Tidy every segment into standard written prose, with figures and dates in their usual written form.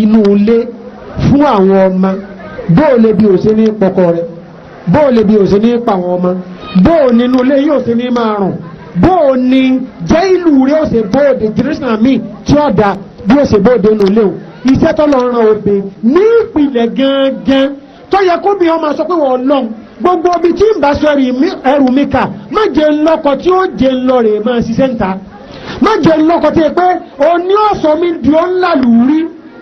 inú ilé fún àwọn ọmọ bóòlè bí òsè ní pọkọ rẹ̀ bóòlè bí òsè ní pa àwọn ọmọ bóò nínú ilé yóò ṣe ní máa rùn bóò ní jẹ́ ìlú rẹ̀ ó ṣe bóòdè generation mi tí ó da bí ó ṣe bóòdè nínú ilé o iṣẹ́ tó lọ ran òbí ní ìpìlẹ̀ gangan tó yẹ kó bí wọn máa sọ pé wọ́n lọ́n gbogbo ibi tí ń bá sọ ẹrù mi kà má jẹ́ ńlọ́kọ tí ó jẹ́ ńlọ rẹ̀ máa ṣiṣẹ́ ń ta má jẹ́ ńlọ́kọ tí yẹ pé òní ọ̀sọ́ mi di ó ńlá lùúrí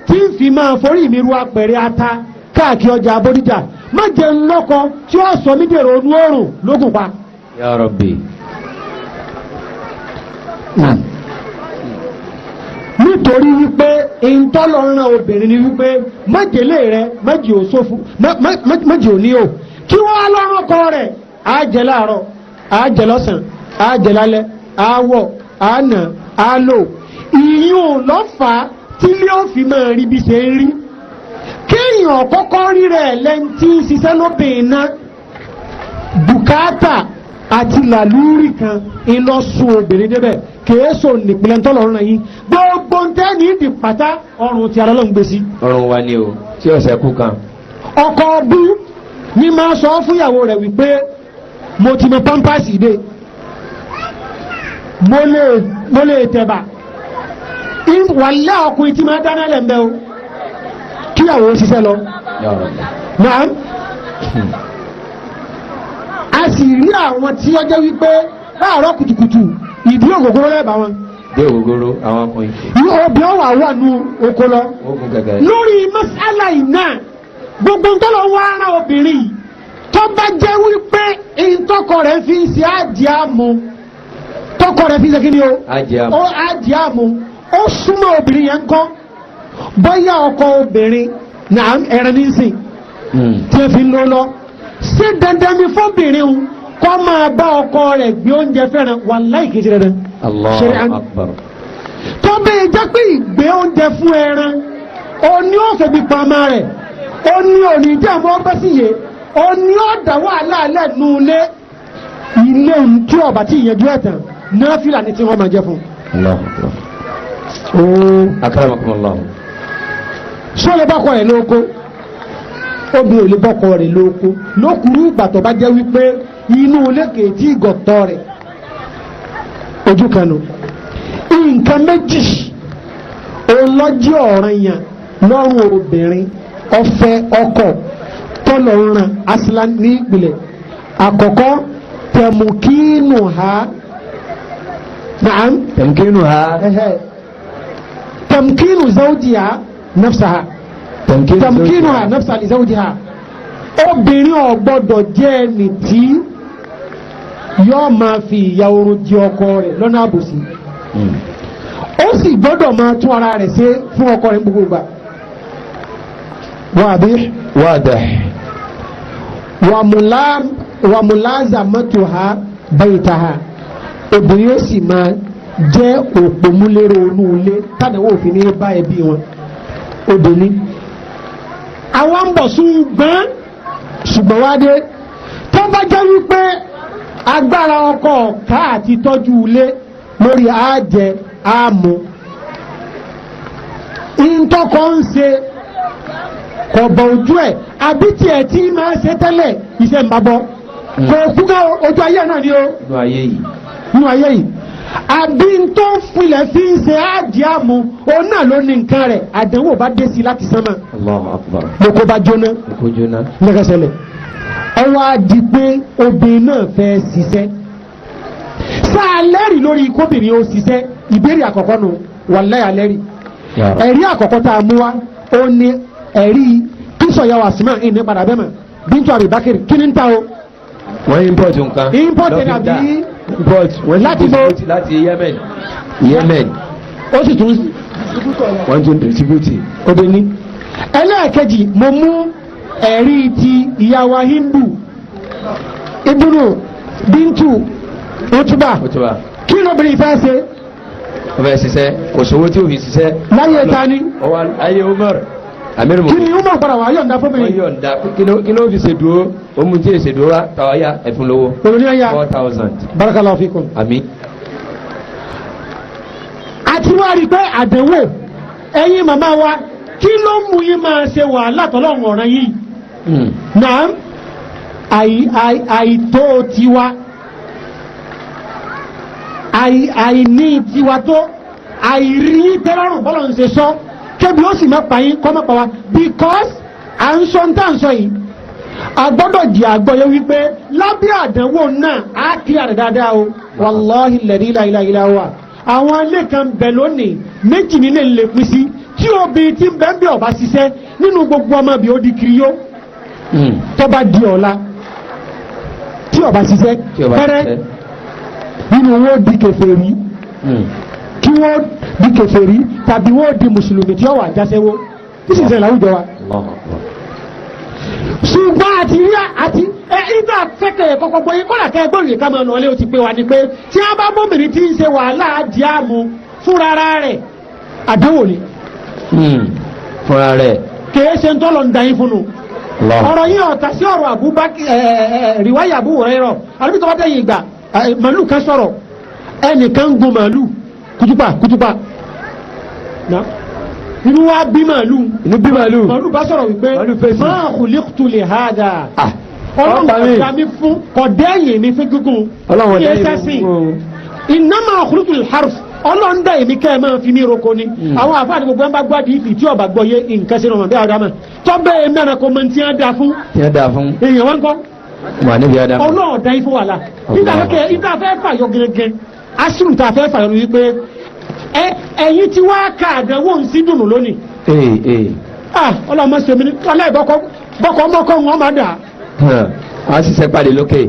tí ń fi máa forí mi ru apẹ̀rẹ̀ ata káàkiri ọjà abódìjà má jẹ́ ńlọ́kọ tí ó sọ mí dèrò onú òrùn lókùn pa. Ya Rabbi. nítorí wípé ìntọ́lọ́run obìnrin ni wípé májèlé rẹ májì ò sófù májì ò ní o kí wọ́n lọ́rùn ọkọ rẹ̀ àjẹ́ láàárọ̀ àjẹ́ lọ́sàn àjẹ́ lálẹ́ àwọ̀ àná àlò ìyún lọ́fà tí ilé òfin máa rí bí ṣe ń rí kéèyàn kọ́kọ́ rí rẹ̀ lẹ́ntì ṣiṣẹ́ lóbìnrin náà bùkátà àti làlúrì kan ìlọsùn obìnrin débẹ̀ kèéso nìpínlẹ̀ ńtọ́lọ́run náà yìí gbogbo ń tẹ́ ní ìdí pátá ọrùn tí Ọlọ́run gbé sí. ọrùn wa ni o tí ọ̀sẹ̀ kú kan. ọkọ ọbú ni máa sọ fúnyàwó rẹ̀ wípé mo ti mọ pampasì dé mo lè tẹ̀bà wàlẹ́ ọkùnrin tí máa dáná lẹ́m̀bẹ́ o kíyàwó ṣiṣẹ́ lọ. náà a sì rí àwọn tí ó jẹ́ wípé láàárọ̀ kùtùkùtù ìdí ògógóró lẹ́bà wọn. dé ògógóró àwọn ọkùnrin. ní obì ọwà wà ní oko lọ. lórí masala iná gbogbo ntọ́lọ̀ wá ara obìnrin tó bá jẹ́ wípé ìtọ́kọ rẹ̀ fi ń ṣe àdìámu tọ́kọ rẹ̀ fi ń ṣe kí ni o. àdìámu ó súnmọ́ obìnrin yẹn kọ́ bóyá ọkọ obìnrin náà ẹran ní sìn tí ẹ fi ń lọ lọ ṣé dandan ni fọ́bìnrin o kọ́ máa bá ọkọ rẹ̀ gbé oúnjẹ fẹ́ràn wàláhì kìí ṣe dandan. Allahu Akbar. tó bẹ́ẹ̀ jẹ́ pé ìgbé oúnjẹ fún ẹran oní ọ̀sẹ̀ bí pamọ́ rẹ̀ oní òní jẹ́ àmọ́ ọgbẹ́ sí yé oní ọ̀dà wàhálà lẹ́nu ilé tí ọba tí ìyẹn jú ẹ̀tàn náà fìlà ní tí wọ́n máa jẹ́ fún. Allahu Akbar. Akramakumullah. sọ lè bọ́kọ rẹ̀ lóko obìnrin ò lè bọ́kọ rẹ̀ lóko lókùrú ìgbà tó bá jẹ́ wípé inú ilé kèétí ìgọ̀tọ̀ rẹ̀ ojú kanu nǹkan méjì ọlọ́jí ọ̀ranyàn lọ́rùn obìnrin ọ̀fẹ́ ọkọ tọ́lọ̀ràn asìlá ní ìpìlẹ̀ àkọ́kọ́ tẹ̀mùkínù ha naam tẹ̀mùkínù zawjiha nafsaha tẹ̀mùkínù ha nafsaha li zawjiha obìnrin ò gbọ́dọ̀ jẹ́ ẹni tí yóò máa fi ìyà oorun di ọkọ rẹ̀ lọ́nà àbòsí ó sì gbọ́dọ̀ máa tún ara rẹ̀ ṣe fún ọkọ rẹ̀ gbogbo ìgbà wa mulazamatuha baytaha obìnrin ó sì máa jẹ́ òpómúlérò inú ilé tàdáwò òfin ní bá ẹbí wọn obìnrin àwọn ń bọ̀ ṣùgbọ́n wá dé tó bá jẹ́ wípé agbára ọkọ ọ̀ká àti tọ́jú ilé lórí àájẹ àmú ìntọ́kọ ń ṣe kọ̀bọ̀ ojú ẹ̀ àbí tí ẹ̀ tí máa ṣe tẹ́lẹ̀ iṣẹ́ ń bábọ́ kò kúkà ojú ayé náà ni ó nínú ayé yìí àbí tó ń filẹ̀ fi ń ṣe àájẹ àmú òun náà ló ní nǹkan rẹ̀ àdánwò bá dé sí láti sánmà lóko bá jóná lẹ́kẹsẹ̀lẹ̀ ọwọ́ adi pé obìnrin náà fẹ́ ṣiṣẹ́ sáà lẹ́rìí lórí kóbìnrin ó ṣiṣẹ́ ìbéèrè àkọ́kọ́ nù wàláhì alẹ́rìí ẹ̀rí àkọ́kọ́ tá a mú wa ó ní ẹ̀rí kíṣọ̀ yà wà símà ìní padà bẹ́ẹ̀ mọ̀ bíntú àbíbákẹ́rì kí ni ń ta o. wọ́n import nǹkan import ẹ̀ àbí láti Yemen ó sì tún wọ́n tún distribute obìnrin ẹlẹ́ẹ̀kejì mo mú ẹ̀rí ti ìyàwó Hindu ibùdó bíntù òtúbà kí lóbìnrin fẹ́ ṣe ọfẹ́ ṣiṣẹ́ kò sówó tí ò fi ṣiṣẹ́ láyé tani ayé Umar amir mu kí ni Umar padà wà yọ̀ǹda fún mi wọ́n yọ̀ǹda kí ló fi ṣèdúró omu tí èsè dúró tàwáyà ẹ̀fún lówó 4,000 barakallahu fikum àmín. àti wá rí pé àdánwò ẹ̀yin màmá wa kí ló mú yín máa ṣe wàhálà tọ́lọ́run ọ̀ràn yìí náà àìtó tiwa àìní tiwa tó àìrí tẹ́lọ́rùn bọ́lọ̀ ń ṣe sọ kébi ó sì má pa yín kọ́ má pa wa because à ń sọ ń tà ń sọ yìí agbọ́dọ̀ jẹ́ àgbọ́yé wípé lábẹ́ àdánwò náà á kí àrẹ dáadáa o wàláhì lẹ́rí láìláìlá wa àwọn ilé kan bẹ̀ lónìí méjì nílé lè pín sí tí obìnrin tí ń bẹ́ ń bẹ́ ọba ṣiṣẹ́ nínú gbogbo ọmọ bí ó di kiri yó tọ́ba di ọ̀la tí ọba ṣiṣẹ́ pẹ́rẹ́ nínú wọn ó di kèfèrí kí wọ́n di kèfèrí tàbí wọ́n di mùsùlùmí tí ó wà jáṣẹ́wó tí sì ṣe láwùjọ wa. ṣùgbọ́n àti ìgbà fẹ́kẹ̀ kọ́kọ́ gbọ́ yín kọ́lá kẹ́ gbọ́rù yìí ká máa nà ọ́lé ó ti pé wa ni pé tí a bá bóbìnrin tí ń ṣe wàhálà àdìámu fúnra rẹ̀ àdánwò ni. fúnra rẹ̀. kèé ṣe ń tọ́lọ̀ ń da yín fún un. ọ̀rọ̀ yín ọ̀tà sí ọ̀rọ̀ rìwáyà Abu Hurairah àbí tọ́wọ́ tẹ̀yìn ìgbà màálù kan sọ̀rọ̀ ẹnìkan gun màálù kutupa inú wa bí màálù màálù bá sọ̀rọ̀ wípé máa khuliqtu li hada ọlọ́run ọ̀dà mi fún kọ̀dẹ́yìn mi fún gígùn kí ẹ sẹ́sìn innama khuliqtu lil harf ọlọ́run dá èmi kẹ́ ẹ máa fi mí roko ni àwọn àfáàní gbogbo ẹ̀ ń bá gbádìí ìfì tí ọba gbọ́ yé nǹkan sínú ọmọdé àdámà tọ́bẹ̀ èmi àná kò mọ tí wọ́n dá fún èèyàn wọn kọ́ ọlọ́run ọ̀dà yín fún wàhálà níta fẹ́ fàyọ gẹ́gẹ́ asùn tá a fẹ́ fàyọ wípé ẹ̀yin tí wàá ka àdánwò ń sí dùnú lónìí. ọlọ́mọ sèmi ní ọlọ́ọ̀bọ̀kọ̀ mọ́kọ́ wọn máa dà. a sì ṣe pàdé lókè.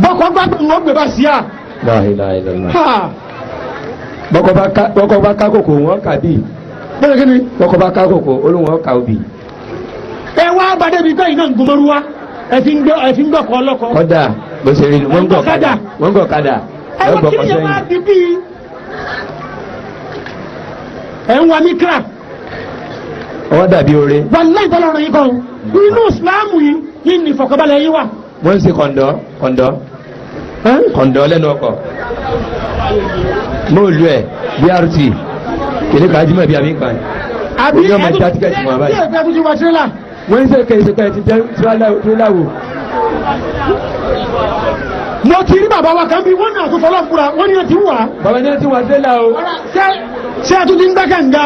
bọ́kọ̀ gbàgbọ́ wọn gbé bá sí à. bọ́kọ̀ bá ká kòkò wọn kà bí. bẹ́ẹ̀ kí ni. bọ́kọ̀ bá ká kòkò olóhùn ká obì. ẹ wá bàdé bíi bẹ́ẹ̀ iná ń gbọmọrú wa ẹ fi ń gbọ́kọ̀ ọlọ́kọ̀. kọ́dà bó ṣe rí ni wọ́n ń gbọ́ kadà ẹ wọ́n kí ni yẹn máa di bíi ẹ̀ ń wa mikra. ọwọ́ dàbí oore. wàlúùláì tọ́lọ̀ ọ̀rọ̀ yìí kan inú ìsìláàmù yìí ní ìfọ̀kànbalẹ̀ yìí wà. wọ́n ń ṣe kọ̀ǹdọ́ lẹ́nu ọkọ̀ móòlù ẹ̀ BRT kìnní kan ajímọ̀ bí àmì kan. àbí ẹ̀dùn tí ẹ̀fẹ́ tuntun wa tirẹ́là. wọ́n ń ṣe kẹ̀sìkẹ̀ ti tirẹ́là wò. mo ti rí bàbá wa kan bí wọ́n náà tó fọlọ́ fúra wọ́n ní ẹ ti wà. bàbá ní ẹ ti wà tirẹ́là o. ṣé ẹ tún ti ń gbẹ́ kànga.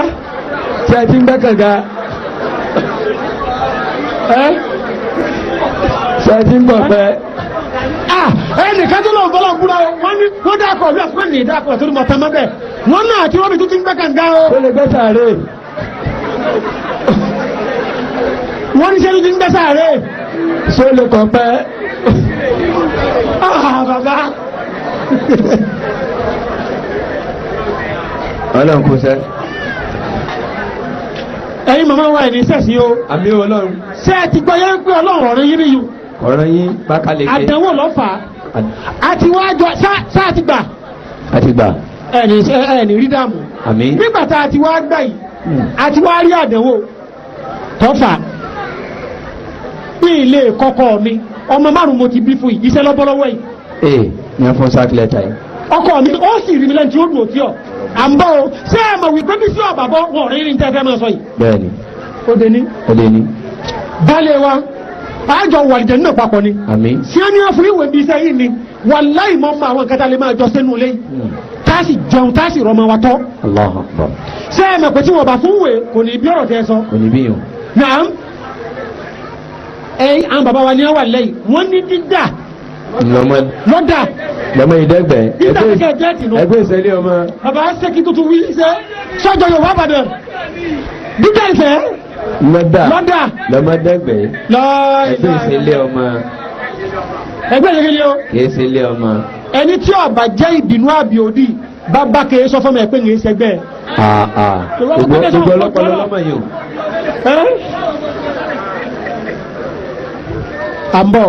ṣé ẹ ti ń gbẹ́ kànga. ṣé ẹ ti ń bọ̀ pẹ́. ẹnìkan tó lọ́wọ́ fọlọ́ fúra wọ́n dákọ̀ bí ọ̀sán ní ìdákọ̀ tó ní mọ̀ tán mọ́ bẹ́ẹ̀ wọ́n náà tí wọ́n bí tún ti ń gbẹ́ kànga o. ó lè gbẹ́ sàárè. wọ́n ní sẹ́ni ti ń gbẹ́ sàárè. ṣé ó lè kọ̀ pẹ́. bàbá. ọlọ́run kò sẹ́. ẹ̀yin màmá wa ẹni sẹ́sì o. àmì ọlọ́run. ṣé ẹ ti gbọ́ yẹn pé ọlọ́run ọ̀rọ̀ yín níyù. ọ̀rọ̀ yín bákàlẹ̀ ké. àdánwò lọ́fà. àti wá jọ sáà ti gbà. àti gbà. ẹni rí dààmú. àmì. nígbà tá a ti wá gbà yìí. àti wá rí àdánwò tọ́fà. ní ilé kọ́kọ́ mi ọmọ márùn-ún mo ti bí fún yìí iṣẹ́ lọ́bọ́lọ́wọ́ yìí. ní afọ sákìlẹ̀ ta yìí. ọkọ mi ó sì rí mi lẹ́nu tí ó dùn òtí ọ̀ à ń bọ̀ o ṣé ẹ mọ̀ wípé bí sí ọ̀bà bọ́ wọn rí ní tẹ́fẹ́ máa sọ yìí. bẹ́ẹ̀ni. ó dé ní. balẹ̀ wa àjọ wàlìjẹ́ náà papọ̀ ni. àmín. sí ẹni ọ̀fun ìwé bí iṣẹ́ yìí ni wàláì mọ́ mọ́ àwọn kẹta lè máa jọ sínú ilé yìí tá a sì jẹun tá a sì rọmọ wa tọ́. Allahu Akbar. ṣé ẹ mọ̀ pé tí wọ́n bá fún wèé kò ní bí ọ̀rọ̀ tẹ́ sọ. kò ní bí yàn. naam àwọn bàbá wa ní wà lẹ́yìn wọ́n ní dídà lọ́dà lọ́mọ ìdẹ́gbẹ́ ẹgbẹ́ ìṣẹ́lẹ̀ ọmọ. bàbá ṣẹ́kí tuntun wí ṣe sọ́jọ́ Yorùbá bàdàn dídà ìfẹ́ lọ́dà lọ́mọ dẹ́gbẹ́ ẹgbẹ́ ìṣẹ́lẹ̀ ọmọ. ẹgbẹ́ ìṣẹ́lẹ̀ o kìí ṣẹlẹ̀ ọmọ. ẹni tí ọba jẹ́ ìbínú àbí òdì bàbá kìí sọ fọmọ ẹ pé kìí ṣẹgbẹ́. gbogbo ọlọ́pàá lọ́mọ yìí o. àmbọ̀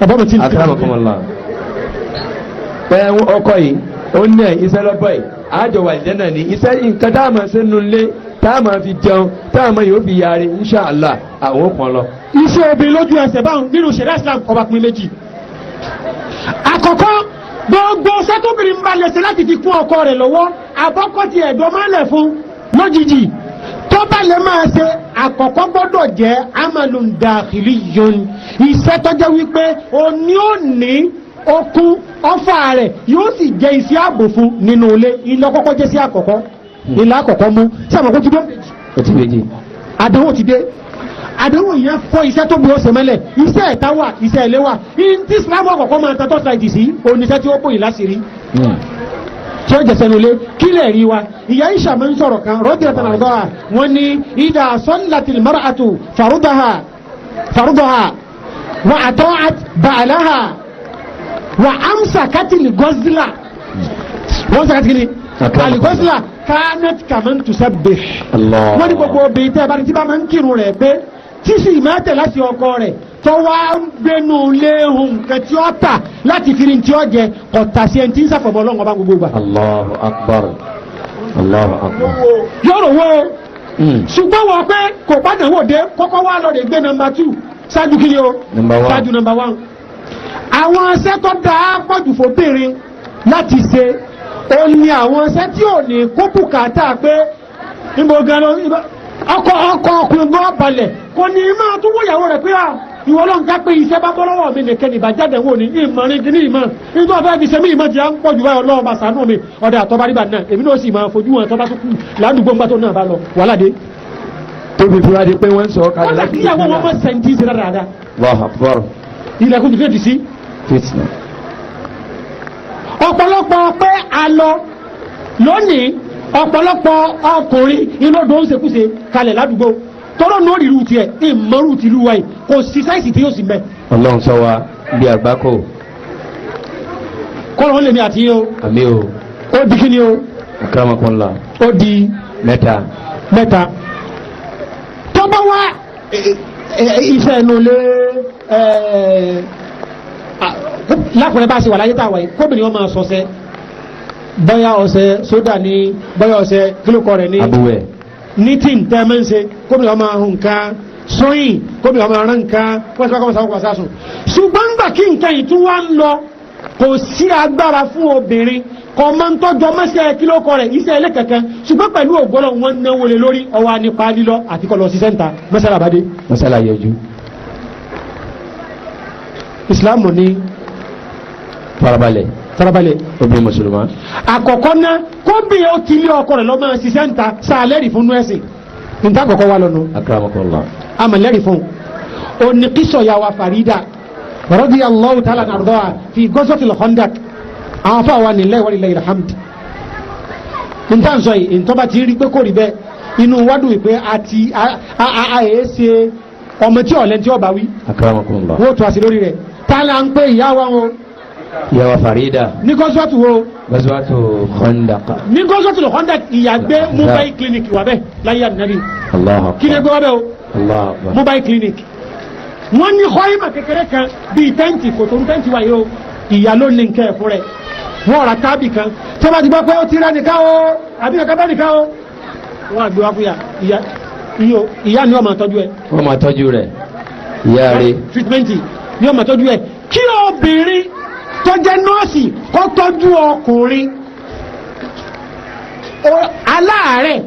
ọ̀bọ̀ mi ti ń tẹ̀lé ọkọ̀ pé ọkọ̀ yìí ó ní ẹ̀ iṣẹ́ lọ́bọ̀ yìí àjọ wà ìjẹ́ náà ní iṣẹ́ nǹkan tá a máa ṣe nínú ilé tá a máa fi jẹun tá a máa yóò fi yarí inṣàlá àwọn òkun lọ. iṣẹ́ obìnrin lójú ẹsẹ̀ báwọn nínú ṣẹ̀ríà Islam ọba pin méjì. àkọ́kọ́ gbogbo sẹ́tọ́bìnrin ń bá lẹ́sẹ̀ láti fi kún ọkọ rẹ̀ lọ́wọ́ àbọ́kọ́tì ẹ̀dọ́ máa ń lẹ̀ fún lójijì tó bá lè máa ṣe àkọ́kọ́ gbọ́dọ̀ jẹ́ amalun dakhiliyyun iṣẹ́ tó jẹ́ wípé òní òní okun ọfà rẹ̀ yóò sì jẹ́ iṣẹ́ ààbò fún nínú ilé ilé kọ́kọ́ jẹ́ sí àkọ́kọ́ ilé àkọ́kọ́ mú sí àmọ́kọ́ ti dé àdánwò ti dé àdánwò yẹn fọ́ iṣẹ́ tó bí ó ṣe mẹ́lẹ̀ iṣẹ́ ẹ̀ta wà iṣẹ́ ilé wà tí Islam ọkọ̀kọ́ máa tẹ́tọ́ ṣáìdì sí oníṣẹ́ tí ó pòyìn láṣìírí tí ó jẹ́sẹ̀ nulẹ̀ kí lè rí wa ìyá Aisha máa ń sọ̀rọ̀ kan rọ́dìrà tàn àgbà wọn ni idha sallatil mar'atu farudaha wa ata'at ba'laha wa amsakatil ghazla wọ́n sàkàtì kìíní aligosla kanat kaman tusabbih wọ́n ní gbogbo obìnrin tẹ́ bá ní tí bá máa ń kírun rẹ̀ pé tí sì máa tẹ̀ láti ọkọ rẹ̀ tó wá ń gbénu léhùn nǹkan tí ó tà láti fi ní tí ó jẹ ọ̀tà sí ẹni tí ń sàfọ̀mọ́ ọlọ́run ọba gbogbo gbà. Allahu Akbar Allahu Akbar. yọ̀rọ̀ wo ṣùgbọ́n wọ́n pé kò padà wò dé kọ́kọ́ wá lọ́ọ́ lè gbé nọ́mbà 2 ṣáájú kí ni o ṣáájú nọ́mbà 1. àwọn aṣẹ́ tó dáa pọ̀jù fòbìnrin láti ṣe ó ní àwọn iṣẹ́ tí ò ní kó bùkátà pé níbo gan ló ọkọ̀ ọkùnrin gan balẹ̀ kò ní máa tún wọ ìyàwó rẹ̀ pé ìwọ ló ń ká pé iṣẹ́ bá bọ́ lọ́wọ́ mi nìkan ìbàjáde wò ní ìmọ̀ ní kíní ìmọ̀ nítorí wọ́n fẹ́ fi ṣe mí ìmọ̀ tí a ń pọ̀ jù báyọ̀ lọ́wọ́ bá sànú mi ọ̀dà àtọ́bá rí bá náà èmi náà sì máa fojú wọn tọ́ba tó kù ládùúgbò ńgbà tó náà bá lọ wàhálà dé. tóbi fúra di pé wọ́n ń sọ kalẹ̀ láti fi ìyàwó wọn mọ̀ sẹ́ńtì sí dáadáa. ilẹ̀kùn ti fẹ́ẹ́ ti sí. ọ̀pọ̀lọpọ̀ pé a lọ lónìí ọ̀pọ̀lọpọ̀ ọkùnrin inú odò ń ṣekúṣe kalẹ̀ ládùúgbò tọ́rọ̀ náà rí rúùtì ẹ̀ ìmọ̀ rúùtì ìlú wa yìí kò sí sáìsì tí yóò sì mẹ́. Ọlọ́run sọ wa bí àgbákò. kọ́rọ̀ lèmi àti yín o. àmì o. ó di kí ni o. akramakumullah. ó di mẹ́ta. tọ́gbọ́n wa iṣẹ́ inú ilé lákùnrin bá ṣe wà láyé tá a wà yìí kóbìnrin wọn máa sọsẹ bóyá ọṣẹ sódà ní bóyá ọṣẹ kílókọ rẹ ní abúwẹ̀ ní tí n tẹ́ mẹ́ ń ṣe kóbìnrin wọn máa hùn nǹkan sóyìn kóbìnrin wọn máa rán nǹkan wọ́n ti bá kọ́ sáwọn kọ́ sásùn ṣùgbọ́n gbà kí nǹkan yìí tún wá ń lọ kò sí agbára fún obìnrin kò máa ń tọ́jú ọmọṣẹ́ kílókọ rẹ̀ iṣẹ́ ilé kankan ṣùgbọ́n pẹ̀lú ògbọ́nà wọn náwó lé lórí ọwọ́ nípa lílọ àti kọ́ lọ sí sẹ́ńtà mọ́sálà àbádé. mọ́sálà yẹjú. ìsìlámù ní farabalẹ̀ obìnrin mùsùlùmá. àkọ́kọ́ ná kóbìnrin ó ti lé ọkọ rẹ̀ lọ́mọ ṣiṣẹ́ ń ta sáàlẹ́rì fún ẹ̀sìn níta àkọ́kọ́ wa lọ́nu. akramakumullah. amọ̀lẹ́rì fún oníkísọ̀ ya wa Farida radiyallahu ta'ala anha fi ghazwatil Khandaq àwọn afọ àwa nílẹ̀ wa lillahi alhamd. níta ń sọ yìí ntọ́ba ti rí pé kò rí bẹ́ẹ̀ inú wádùn ìpè àti àyè ṣe ọmọ tí ọ̀lẹ́ tí ọba wí. akramakumullah. wọ́n tún àṣì lórí rẹ̀ tá là ń pè ìyá wa wọn. ìyá wa Farida. ní gọ́sọ́tù wo. gọ́sọ́tù Khandaq. ní gọ́sọ́tù lọ Khandaq ìyàgbé mobile clinic wà bẹ́ẹ̀ láyé ànábì. Allahu Akbar. kí ni ẹgbẹ́ wa bẹ́ẹ̀ o. Allahu Akbar. mobile clinic. wọ́n ní kọ́ìmà kékeré kan bíi tẹ́ǹtì kò tó ń tẹ́ǹtì wáyé o ìyá ló ní nǹkan ẹ̀fọ́ rẹ̀ wọ́n ra tábì kan tó bá ti gbọ́ pé ó ti rẹ́ nìkan o àbí kankan bá nìkan o wọ́n àgbé wá fún ìyá ni wọ́n máa tọ́jú ẹ̀. wọ́n máa tọ́jú rẹ̀ ìyá rẹ̀. treatment ni wọ́n máa tọ́jú ẹ̀ kí obìnrin tó jẹ́ nọ́ọ̀sì kó tọ́jú ọkùnrin aláàárẹ̀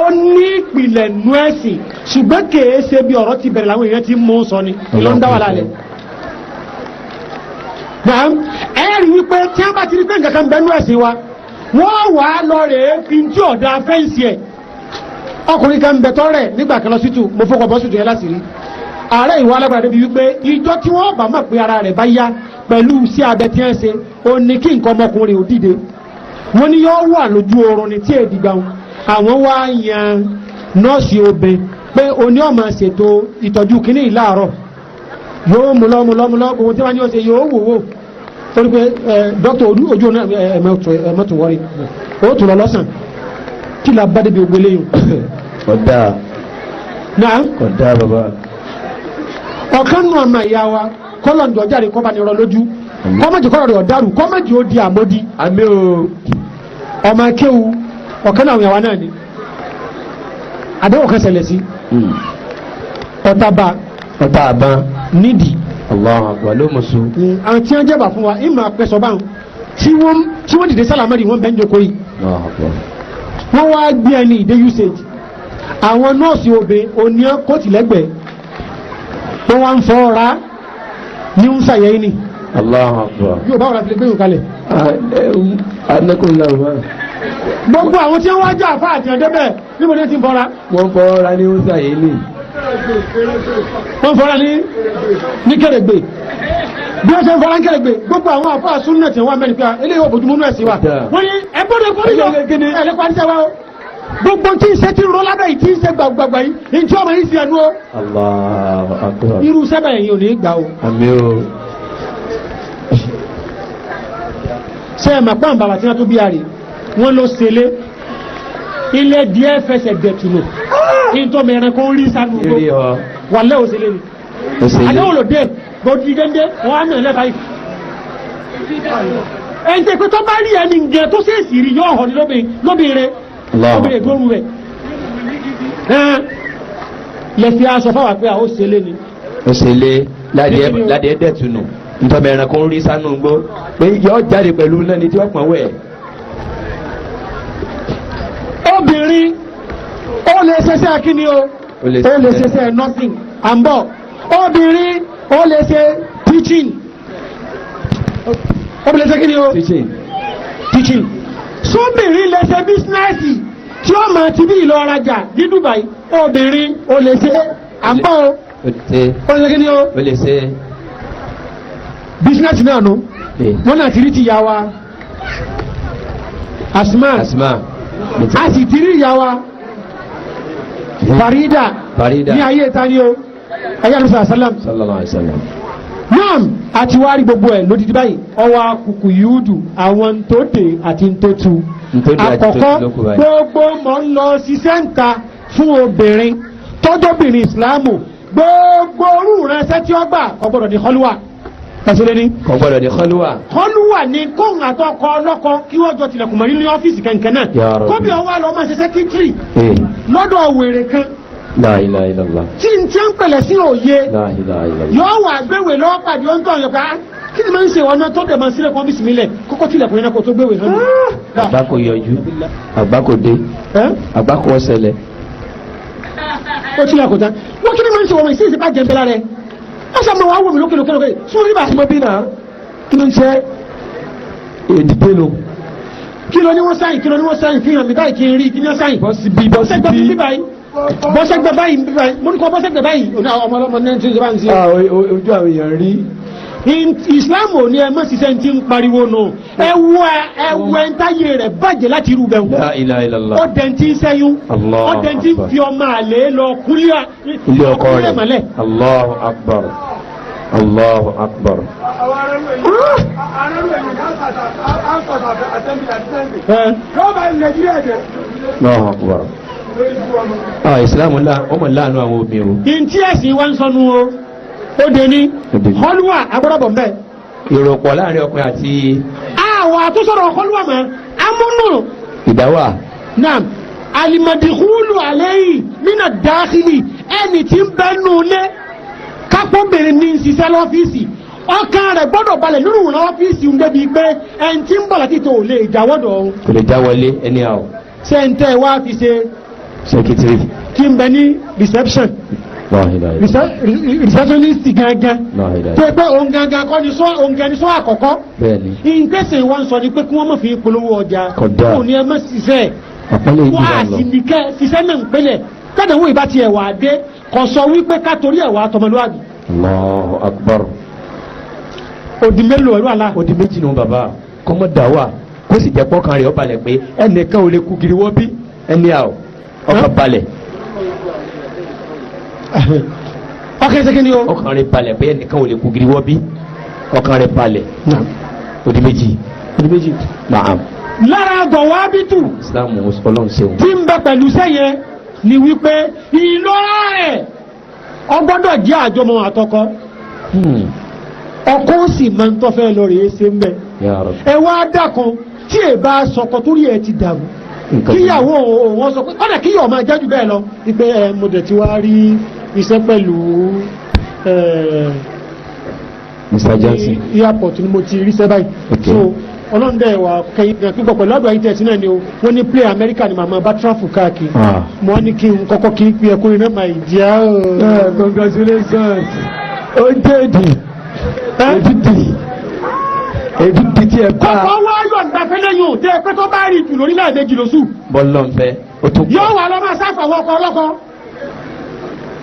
ó ní ìpìlẹ̀ nú ẹ̀sìn ṣùgbọ́n kèé ṣe bí ọ̀rọ̀ ti bẹ̀rẹ̀ làwọn èèyàn ti mú sọ ni ló ń dá wà lálẹ́. ẹ̀rí wípé tí wọ́n bá ti rí pé nǹkan kan bẹ́ẹ̀ nú ẹ̀sìn wa wọ́n wà á lọ rèé fi tí ọ̀dà fẹ́ǹsì ẹ̀ ọkùnrin kan bẹ̀ tọ́rẹ̀ nígbà kan lọ sítù mo fọkọ̀ bọ́ sítù yẹn láti rí ààrẹ ìwà alágbára débi wípé ìjọ tí wọ́n bá mọ̀ pé ara rẹ̀ bá yá pẹ̀lú sí abẹ tí wọ́n ṣe ó ní kí nǹkan ọmọkùnrin ò dìde wọ́n ní yóò wà lójú oorun ní tí èdè gbà wọn àwọn wá yan nọ́ọ̀sì obìn pé oní ọmọ ṣètò ìtọ́jú kínní ìlàárọ̀ yóò mú lọ gbogbo tí wọ́n ní ó ṣe yóò wò wò torí pé dókítà ojú ọ̀nà ẹ̀mọ́tò wọ́rí ó tún lọ lọ́sàn kí la bá débi ògbélé yìí. kódà bàbá. ọ̀kan nù ọmọ ìyá wa kọ́lọ̀njọ́ jáde kọ́ bá ní ọ̀rọ̀ lójú kọ́mọ̀jì kọ́lọ̀ rẹ̀ ọ̀dàrú kọ́mọ̀jì ó di àmọ́dí. àmì o. ọmọ akéwu ọ̀kan náà ìyàwó náà ni àdéhùn kan ṣẹlẹ̀ sí ọ̀tá àbá nídìí Allahu akbar ló mọ̀ sùn. àwọn tí wọ́n jẹ́ bà fún wa ìmọ̀ àpẹsọ̀ báwọn tí wọ́n dìde sálámẹ́rì wọ́n bẹ́ẹ̀ ń jókòó yìí. wọ́n wá gbé ẹni ìdé usage àwọn nọ́ọ̀sì obè oníyàn kóòtù lẹ́gbẹ̀ẹ́ wọ́n wá ń fọ́ ọ̀rá ní ń ṣàyẹ̀ ní. Allahu akbar. yóò bá wọ́n láti lè gbé yòó kalẹ̀. gbogbo àwọn tí wọ́n wá jà fáà àti ọ̀dẹ́bẹ̀ níbo ni wọ́n ti ń fọ́ra. wọ́n fọ́ra ní ń ṣàyẹ̀ ní. wọ́n fọ́ra ní kẹrẹ̀gbè bí wọ́n ṣe ń fọ́ra ní kẹrẹ̀gbè gbogbo àwọn àfáà súnnà tí wọ́n mẹ́rin pé eléyìí ò bójúmọ́ ẹ̀sìn wa wọ́n ní ẹgbọ́dọ̀ gbogbo tí ń ṣe tí ń rọ lábẹ́ yìí tí ń ṣe gbàgbàgbà yìí ní tí ọmọ yìí fi ẹnu o. Allahu akbar. irú sẹ́bẹ̀ yìí ò ní gbà o. àmín o. ṣé ẹ̀ màpá bàbá tí wọ́n tó bí àrè wọ́n ló ṣẹlẹ̀ ilé díẹ̀ fẹsẹ̀ dẹ̀tùnú kí n tó mẹ́rin kó rí sanu gbó wà lẹ́ òṣèlè ni. àdéhùn ló dé gbòdì déndé wọ́n á nà lẹ́fà yìí. ẹ̀ ń tẹ́ pé tó bá rí ẹni gẹ̀ tó ṣèṣì rí yóò hàn ní lóbìnrin obìnrin tó rú rẹ̀ lẹ́fí aṣọ fáwà pé àwọn òṣèlé ni òṣèlé ládìí ẹ̀dẹ̀tùnù nítorí ẹranko ń rí sánú gbó pé yọ jáde pẹ̀lú náà ní tí wọ́n pọ̀ wẹ̀. obìnrin ó lè ṣẹṣẹ́ akíní o ó lè ṣẹṣẹ́ nursing àmbọ̀ obìnrin ó lè ṣe teaching ó lè ṣe kíní o teaching sóbìnrin lè ṣe bísínẹ́sì tí ó máa ti bí ìlọ ọ̀rajà ní Dubai obìnrin ó lè ṣe àmbọ̀ ó lè ṣe kíní o ó lè ṣe bísínẹ́sì náà nù wọ́n náà ti rí ti yá wa Asma a sì ti rí ìyá wa Farida ní ayé tani o ayé alùsà sálàm naam àti wá rí gbogbo ẹ̀ lódìdí báyìí ọwọ́ akùkù yúdù àwọn tó dé àti tó tu àkọ́kọ́ gbogbo mọ̀ ń lọ ṣiṣẹ́ ń ta fún obìnrin tọ́jọ́bìnrin ìsìláàmù gbogbo orú rẹ̀ ṣẹ́ tí ó gbà ọgbọ́dọ̀ ní họ́lúwà ẹ̀sọ́lẹ́ ní ọgbọ́dọ̀ ní họ́lúwà họ́lúwà ní kóhùn àtọkọ ọlọ́kọ kí wọ́n jọ tilẹ̀kùn mọ́rí ní ọ́fíìsì kankan náà kóbi ọwọ́ àlọ́ máa ṣe sẹ́kítírì lọ́dọ̀ wèrè kan La ilaha illallah. tí n tí ń pẹ̀lẹ̀ sí òye La ilaha illallah. yóò wà gbéwè lọ́wọ́ pàdé ó ń tọ́ ọ̀yọ̀ká kí ni máa ń ṣe ọ̀nà tó dẹ̀ máa sílẹ̀ kan bí símílẹ̀ kókó tilẹ̀kùn yẹn kó tó gbéwè náà. àgbákò yọjú àgbákò dé àgbákò ọ̀sẹ̀lẹ̀. ó tilẹ̀kùn tán wọ́n kí ni máa ń ṣe wọ́n ìsí ìsìnká jẹ́ ńbẹ́lá rẹ̀ ó sọ ma wà wò mí lókè sórí bá. mo bí náà kí ló ń ṣe èdìdé lo. kí ló ní wọ́n sáyìn fi hàn mí báyìí kí n rí kí ní wọ́n sáyìn. bọ́sẹ̀gbẹ̀ báyìí mo ní kọ́ bọ́sẹ̀gbẹ̀ báyìí ọmọ ọlọ́mọ náà tí ó bá ń ṣe. ojú àwọn èèyàn rí. Islam ò ní ẹ mọ́ ṣiṣẹ́ tí ń pariwo nù ẹwẹ́ ń táyé rẹ̀ bàjẹ́ láti irú bẹ̀rù. La ilaha illallah. ọdẹ tí ń sẹ́yún ọdẹ tí ń fi ọmọ àlè lọ kúlẹ̀ ilé ọkọ rẹ̀. Allahu akbar. Allahu akbar. Allahu akbar. Ìsìlámù ọmọ láàánú àwọn obìnrin o. Ìntí ẹ̀sìn wá ń sọnù o, ó dé ní, Họ́lúwà agbọ́dọ̀bọ̀ mẹ́. Ìrọ̀pọ̀ láàrin ọkùnrin àti. Àwọn àtúnṣọ̀rọ̀ Họ́lúwà mọ́, amúnù. Ìdáwà. Naam, alimadikulu alẹ́yìn nínà dáhìlì ẹni tí ń bẹ́nu lé kápọ́bìnrin ní ṣiṣẹ́ lọ́fíìsì. Ọkàn rẹ̀ gbọ́dọ̀ balẹ̀ nínú ìrìn ọ́fíìsì ń débi pé ẹni tí ń bọ̀ láti tó lè jáwọ́dọ̀ ọ̀hún. Kò lè jáwọlé ẹni àwọ̀. Ṣé ń tẹ́ wá fi ṣe secretary kí n bẹ ní reception receptionist gangan tó pé òun gangan kọ́ ni sọ àkọ́kọ́ ìǹkẹ́sẹ̀ wa ń sọ ni pé kí wọ́n mọ̀ fi polówó ọjà kò ní ẹ mọ̀ ṣiṣẹ́ wọ́n á sì ní kẹ́ ṣiṣẹ́ náà ń pẹ́lẹ̀ tẹ́lẹ̀ wọ́n ìbá ti ẹ̀wà dé kò sọ wípé ká torí ẹ̀wà tọmọlúwàbí. Allahu akbar. Odi mélòó ẹ̀rọ àlá. Odi méjì nù bàbá kọ́mọ́ dà wà kó sì jẹ́ pọ́kàn rẹ̀ ó balẹ̀ pé ẹnìkan ò lè kú kiri wọ́n bí ẹni àwọ̀ ọkàn balẹ̀. ọkàn ṣe kí ni o. ọkàn rẹ̀ balẹ̀ pé ẹnìkan ò lè kú kiri wọ́n bí ọkàn rẹ̀ balẹ̀. Odi méjì. Naam. Lára gọ̀wá bítù. Islam ọlọ́run ṣeun. tí ń bẹ pẹ̀lú sẹ́yẹ ni wípé ìlọ́ra rẹ̀ ọgbọ́dọ̀ jẹ́ àjọmọ̀ àtọkọ. ọkọ sì máa ń tọ́fẹ́ lọ rèé ṣe ń bẹ. ẹ wá dákan tí ẹ bá sọkọ torí ẹ ti dàrú kíyàwó wọn sọ pé kọ́nà kíyàwó máa jájú bẹ́ẹ̀ lọ wípé mo dẹ̀ ti wá rí iṣẹ́ pẹ̀lú Mr. Johnson airport ni mo ti rí sẹ́ báyìí. Okay. So ọlọ́ndẹ̀ wà kẹyìn gan pípọ̀ pẹ̀lú àdúrà yìí tẹ̀sí náà ni o wọ́n ní play America ni màmá bá tráfù káàkiri. Mo wá ní kí n kọ́kọ́ kí n pè ẹkún iná máa ìdíyà. Congratulations. Ó déèdì. Èdìdì tí ẹ bá. Kọ́kọ́ wá yọ̀ǹda fẹ́lẹ́ yóò tẹ́ ẹ pé tó bá rí jù lórí láìméjì lóṣù. Bọ́lọ̀ ń fẹ́. Yóò wà lọ́ máa sáfà wọ́kọ ọlọ́kọ.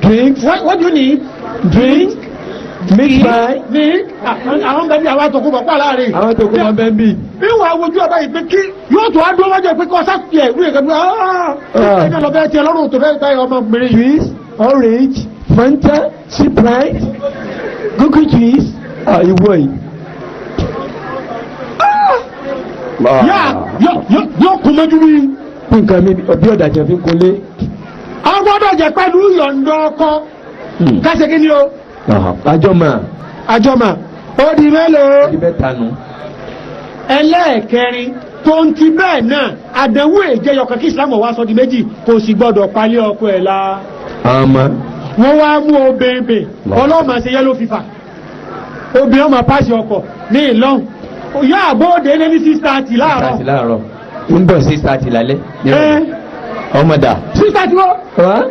Drinks. What do you need? Drink. Mix by. Ní àwọn bẹ́ẹ̀ bí àwọn àtòkù bọ̀ pọ̀ láàrin. Àwọn tó kọ́ bẹ́ẹ̀ bí. Bí wàá wojú ọba yìí pé kí yóò tó adó wájú pé kọ́ sáfì ẹ̀ wíwèé kẹ́kẹ́ ẹ̀ka lọ bẹ́ẹ̀ tiẹ̀ lọ́rùn tó bẹ́ẹ̀ báyìí ọmọbìnrin. Juice, orange, Fanta, Sprite, Google juice. Ìwọ yìí. Yóò kún mẹ́jú bí. Nǹkan mi ọbí ọ̀dà jẹ́ fi kunlé. Àwọn gbọ́dọ̀ jẹ́ pẹ̀lú yọ̀ǹda ọkọ. Kásẹ̀ kí ni o? Àjọmà. Ó di mélòó? Ibẹ̀ tanu. Ẹlẹ́ẹ̀kẹrin tó ń ti bẹ́ẹ̀ náà àdánwò èjẹyọ kan kí Ìsìlámù wá sọ di méjì kò sì gbọ́dọ̀ palẹ̀ ọkọ ẹ̀ la. Àmọ́. Wọ́n wá mú obìnrin ọlọ́mà ṣe yẹ́lò fífà. Obìnrin ọmọ pàṣẹ ọkọ̀ ní ìlọ́hùn. Yá àbóòdé lé ní 6:30 láàárọ̀. 6:30 láàárọ̀. Ń bọ̀ 6:30 lálẹ́. Ọmọdà. 6:30 wọ́n.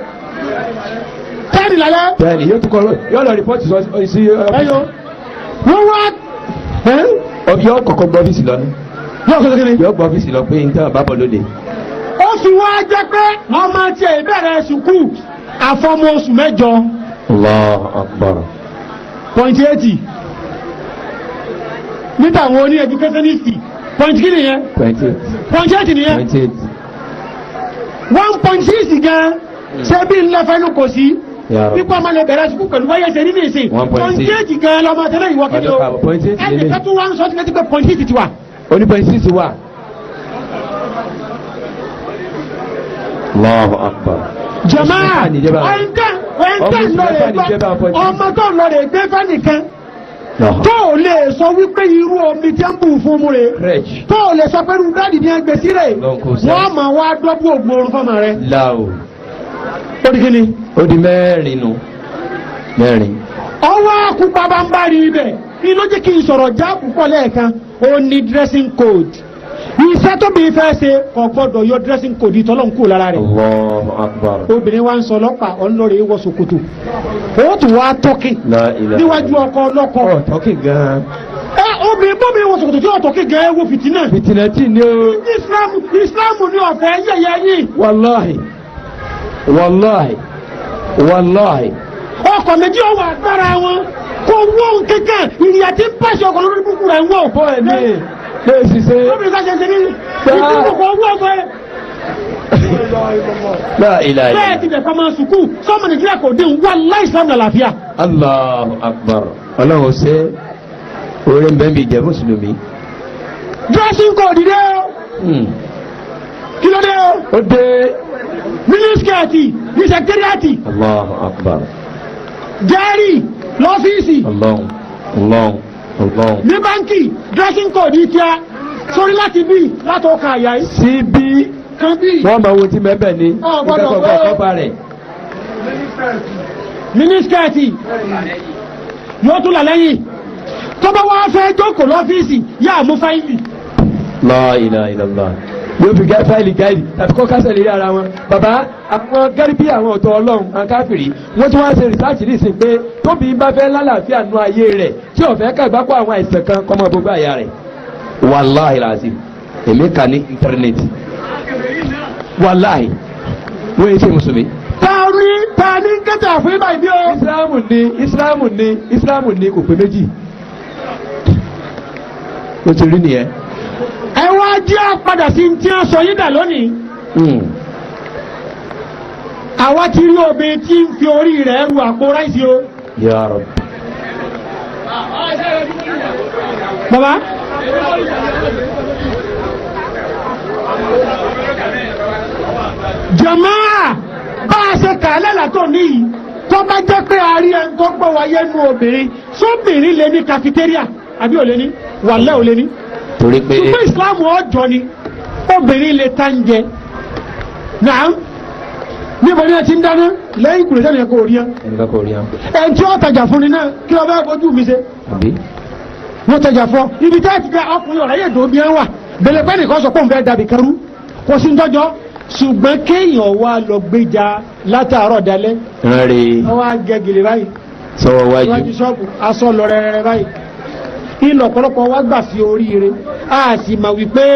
10 lálẹ́. 10 yóò tún kọ́ yóò lọ rìpọ́tì sí. Ẹyọ. Wọ́n wá. Yóò kọ́kọ́ gbọ́ ọ́fíìsì lọ ní. Yóò kọ́kọ́ kí ni? Yóò gbọ́ ọ́fíìsì lọ pé nǹkan bá bọ̀ lóde. Ó fi wá jẹ́ pé wọ́n máa tiẹ̀ ìbẹ̀rẹ̀ sùkúù àfọmọ oṣù mẹ́jọ. Allahu Akbar. .80 níta àwọn oní educationist point kí nìyẹn. 28. .8 nìyẹn. 28. 1.6 gan ṣé bí ńlẹ́fẹ́nu kò sí. Pípọ́ máa lè bẹ̀rẹ̀ sùkúù pẹ̀lú wáyé ṣe nínú ìsìn. 1.6 gan lọ́mọ tẹ́lẹ̀ ìwọ kí ni o. Ẹnì kan tún wá ń sọ ti pé .6 ti wà. Oní 0.6 wà. Allahu Akbar. Jàmáà ọmọ tó lọ rè gbé fẹ́nìkan tó o lè sọ wípé irú omi tí ń bù fún mu rè tó o lè sọ pé irú dáàdì ní ẹgbẹ́ sí rè wọ́n máa wá dọ́bù ògùn orun fọ́mọ rẹ. Láò. Ó di kíni. Ó di mẹ́rin nù. Mẹ́rin. Ọwọ́ akúpa bá ń bá rí ibẹ̀ inú jẹ́ kí n sọ̀rọ̀ já púpọ̀ lẹ́ẹ̀kan ó ní dressing code. Iṣẹ́ tó bí fẹ́ ṣe kò gbọ́dọ̀ yọ dressing code ìtọ́lọ́ ń kú lára rẹ̀. Allahu Akbar. Obìnrin wa ń sọ ọlọ́pàá ọlọ́rẹ̀ wọ ṣòkòtò. Ó tún wá tọ́kì níwájú ọkọ ọlọ́kọ. Tọ́kì gan-an. Obìnrin bóbìnrin wọ ṣòkòtò tí ó tọ́kì gan-an wo fìtínà. Fìtínà tí ni o. Ìsìláàmù ní ọ̀fẹ́ yẹ̀yẹ́ yìí. Wàláhì. Wàláhì. Wàláhì. Ọkọ̀ méjì ó wà gbára wọn kò wọ́n kankan ìrìn àti pàṣẹ ọkọ̀ lórí búkú rẹ̀ ń wọ̀. Bọ́ọ̀ ni. Lẹ́sì ṣe. Lóbi ká ṣe ṣe ní ìdúró owó ọgbẹ́. Bẹ́ẹ̀ ti dẹ̀kọ́ máa sùkú sọ́mọ Nàìjíríà kò dín wallahi Islam àlàáfíà. Allahu Akbar. Ọlọ́run ṣe orí ń bẹ́ mi jẹ́ Mùsùlùmí. Dressing code dé o. Kí ló dé o? Ó dé. Mínísíkẹ̀tì ní sẹkítẹ́rìàtì. Allahu Akbar. Jẹ́rì lọ́fíìsì. Ọlọ́run. Ní báńkì dressing code yìí kíá sórí láti bí látọ̀ọ̀kà àyà yìí. Sí bí kan bí. wọ́n máa wo ti mẹ́bẹ̀ ní ìkẹ́kọ̀ọ́ ọ̀kọ́fà rẹ̀. Mínísíkẹ̀tì yóò tún là lẹ́yìn tó bá wá fẹ́ jókòó lọ́fíìsì yá mú fáìlì. La ilaha illallah. Yóò fi fáìlì gáìdì tàbí kọ́ kásẹ̀ lérí ara wọn. Bàbá àwọn gẹ́rí bí àwọn ọ̀tọ̀ Ọlọ́run àwọn káfìrí wọ́n tún wá ṣe rìsáàtì ní ìsìn pé tóbi bá fẹ́ lálàáfíà nú ayé rẹ̀ tí ò fẹ́ kàgbákọ̀ àwọn àìsàn kan kọ́mọ gbogbo àyà rẹ̀. Wàláhì làásì èmi kà ní íńtánẹ́ẹ̀tì. Wàláhì wọ́n yé ṣe mùsùlùmí. Ta ni kẹta fún ibà ìbí o. Ìsìláàmù ní kò pé méjì. Ó ti rí nìyẹn. Ẹ wá jẹ́ àpadà sí tí wọ́n sọ yín dà lónìí. Àwa ti rí obìnrin tí ń fi orí rẹ̀ ru àpò ráìsì o. Ya Rabbi. Bàbá. Jàmáà bá a ṣe kà á lẹ́la tó níyì tó bá jẹ́ pé a rí ẹni tó gbọ́ wáyé nu obìnrin sóbìnrin lè ní kafetéríà àbí ò lè ní wàlẹ́ ò lè ní. Torí pé ṣùgbọ́n ìsìláàmù ọjọ́ ni obìnrin lè ta ń jẹ. Nàá níbo ni ẹ ti ń dáná lẹ́yìn kùrẹ́ sẹ́ni ẹ̀kọ́ òríyá ẹ̀ tí ó tajà fún ni náà kí ọba ojú mi ṣe wọ́n tajà fún ibi tẹ́ ti fẹ́ ọkùnrin ọ̀rẹ́ yẹ̀ dòbí ẹ̀ wà bẹ̀lẹ̀ pẹ́ nìkan sọ pé òun fẹ́ dàbí kẹrú kò sí ń tọ́jọ́ ṣùgbọ́n kéèyàn wá lọ gbéjà látàárọ̀ dalẹ́ ọwọ́ agẹgìlì báyìí sọ̀rọ̀ wájú ṣọ́ọ̀bù aṣọ lọ rẹ̀rẹ̀ báyìí ìlọ̀pọ̀lọpọ̀ wá gbà sí oríire a sì mà wípé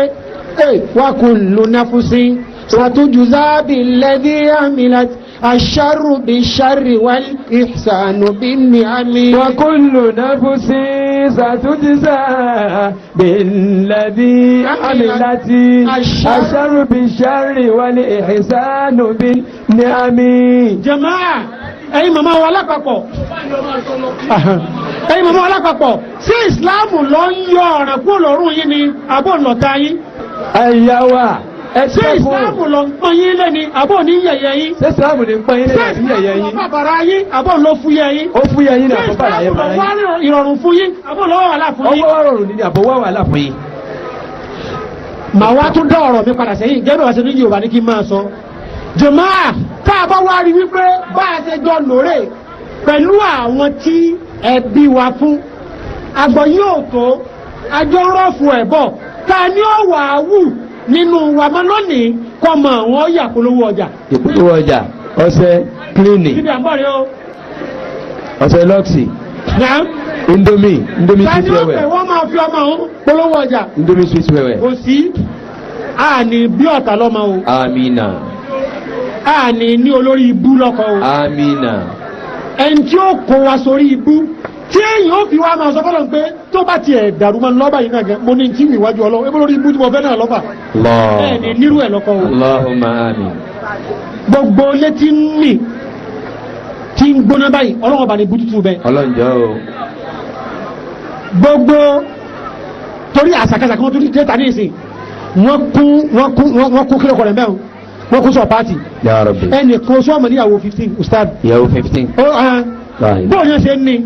wa kullu nafsin satujza billadhi amilat الشر بالشر والإحسان بالنعم وكل نفس ستجزى بالذي عملت الشر بالشر والإحسان بالنعم جماعة ẹ̀yin màmá wa lápapọ̀ ẹ̀yin màmá wa lápapọ̀ sí ìsìláàmù lọ ń yọ ọ̀ràn kúrò lọ́rùn yín ni àbò ńlọta yín ẹ̀yà wa ṣé ìsìláàmù lọ ń pọ́n yín lẹ́ni àbò ní yẹ̀yẹ́ yín ṣé ìsìláàmù ní pọ́n yín lẹ́ni àbí yẹ̀yẹ́ yín ṣé ìsìláàmù bàbàrà yín àbò ló fúyẹ́ yín ó fúyẹ́ yín ní àbọ̀ bàrà yẹn bàrà yín ṣé ìsìláàmù ìrọ̀rùn fún yín àbò lọ́wọ́ wà láàfún yín ọwọ́ rọrùn ní àbọ̀ wà wà láàfún yín. màá wá tún dá ọ̀rọ̀ mi padà sẹ́yìn gẹ́gẹ́ bí wàá ṣe ní Yorùbá ní kí n máa sọ jàmáà tá a bá wá rí wípé bá a ṣe jọ lóore pẹ̀lú àwọn tí ẹbí wa fún àgbọ̀ yóò tó àjọ rọ́ọ̀fù ẹ̀bọ̀ ta ni ó wà á wù nínú wa mọ́ lónìí kọ́ mọ àwọn ọ̀yà polówó ọjà. ìpolówó ọjà ọṣẹ kílínì síbi àbọ̀rẹ́ o. ọṣẹ lọ́ọ̀sì. indomie sweet wẹ̀wẹ̀. ta ni ó fẹ́ wọ́n máa fi ọmọ òun polówó ọjà. indomie sweet wẹ̀wẹ̀. kò sí àní bí ọ̀tá lọ́mọ o. amina. àní ní olórí ibú lọ́kọ o. amina. ẹni tí ó kó wa sórí ibú tí èyàn ó fi wá máa sọ fọlọ́n pé tó bá tiẹ̀ dàrú máa ń lọ́ba yìí náà gẹ́ mo ní tí mi wájú ọlọ́wọ́ ebó lórí ibú tí mo fẹ́ náà lọ́ba. ẹni nírú ẹ̀ lọ́kọ o. Allahumma amin. gbogbo létí ń mì tí ń gbóná báyìí ọlọ́wọ́ bá ní bútútù bẹ́ẹ̀. ọlọ́njọ́ o. gbogbo torí àṣàkáṣà kan tó dé ta ní ìsìn wọ́n kú kílọ̀kọ̀ rẹ̀ mẹ́rin wọ́n kú sọ pàtì. Ya Rabbi. ẹnì kan sọ ọmọ níyàwó 15 ustad. ìyàwó 15. bóò yẹn ṣe ń ní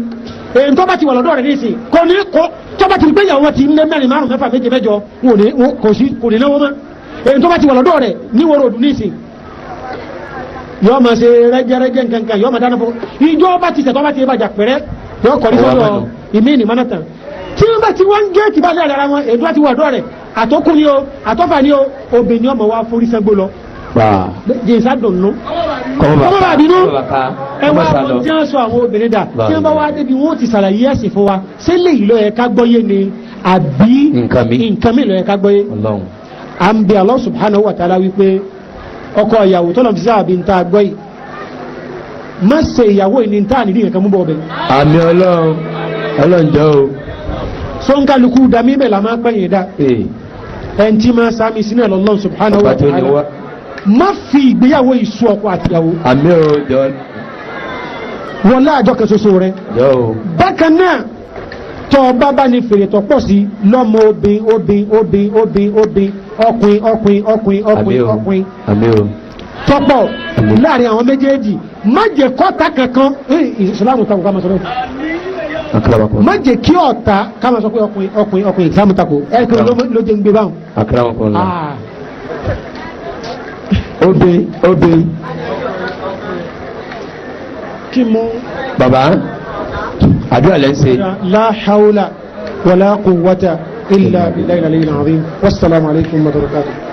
èyí tó bá ti wà lọ́dọ̀ rẹ̀ ní ìsìn kò ní kó tó bá ti rí pé ìyàwó ti ń lé mẹ́rin márùn mẹ́fà méje mẹ́jọ kò ní náwó mọ́ èyí tó bá ti wà lọ́dọ̀ rẹ̀ ní wọ́rọ̀ òdù ní ìsìn yọ́ máa ṣe rẹ́gẹ́rẹ́gẹ́ nǹkan yọ́ máa dáná fún ìjọ bá ti sẹ̀tọ́ bá ti bàjá pẹ̀rẹ́ yọ́ kọ̀ ní sọ́dọ̀ ìmí ní mánátàn tí wọ́n bá ti wọ́n géètì bá lẹ́ ara wọn èyí tó bá ti wà lọ́dọ̀ rẹ̀ àtọ́kùn ni o àtọ́fà ni o obìnrin ọmọ wa forí sẹ́gbó lọ jẹ́sà dùnnú kọ́mọ́ bá bínú ẹwà àwọn tí wọ́n sọ àwọn obìnrin dà tí wọ́n bá wá débi wọ́n ti sàlàyé ẹ̀sìn fún wa ṣé lè lọ yẹ ká gbọ́yé ni àbí nǹkan mi lọ yẹ ká gbọ́yé à ń bẹ Allah subhanahu wa ta'ala wípé ọkọ ìyàwó tó lọ fi sáà bí n ta gbọ́ yìí má ṣe ìyàwó yìí ní n ta nídìí nǹkan mú bọ̀ bẹ́ẹ̀. àmì ọlọ́njọ́ o. sọ́nkálukú dami bẹ́ẹ̀ la máa pẹ́yìn dá ẹn tí máa sami sínú Allah subhanahu wa ta'ala má fi ìgbéyàwó ìṣú ọkọ àtìyàwó. àmì o jọ. wọlé àjọ kan ṣoṣo rẹ. jọ o. bákan náà tọ́ bábá ni fèrè tọ́ pọ̀ sí lọ́mọ obìn ọkùnrin àmì o. tọ́pọ̀ láàrin àwọn méjèèjì má jẹ́ kọ́ta kankan ìsìlámù takò ká máa sọ bẹ́ẹ̀. má jẹ́ kí ọ̀tá ká máa sọ pé ọkùnrin ìsìlámù takò ẹ̀ kí ló jẹ́ ń gbé báwọn. obìn. kí mú. bàbá àdúrà lẹ́ ń ṣe. la hawla wala quwwata illa billahi al-aliyyil azim wassalamu alaykum wa rahmatullahi.